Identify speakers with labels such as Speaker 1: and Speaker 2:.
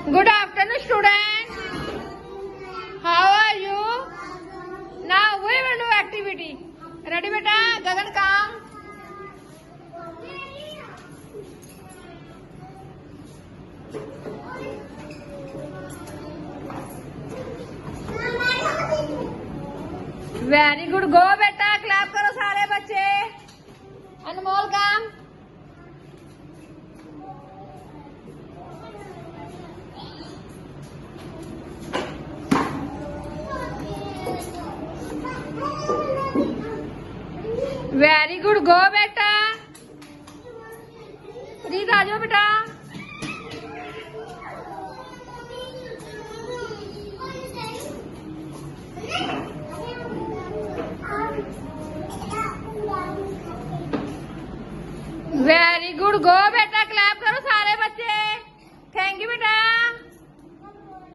Speaker 1: Good afternoon, students. How are you? Now we will do activity. Ready, beta? Gagan, come. Very good. Go, beta. Clap करो सारे बच्चे. Anmol, come. Very good. Go बेटा. रीत आ जाओ बेटा. Very good. Go बेटा. Clap करो सारे बच्चे. थैंक यू बेटा.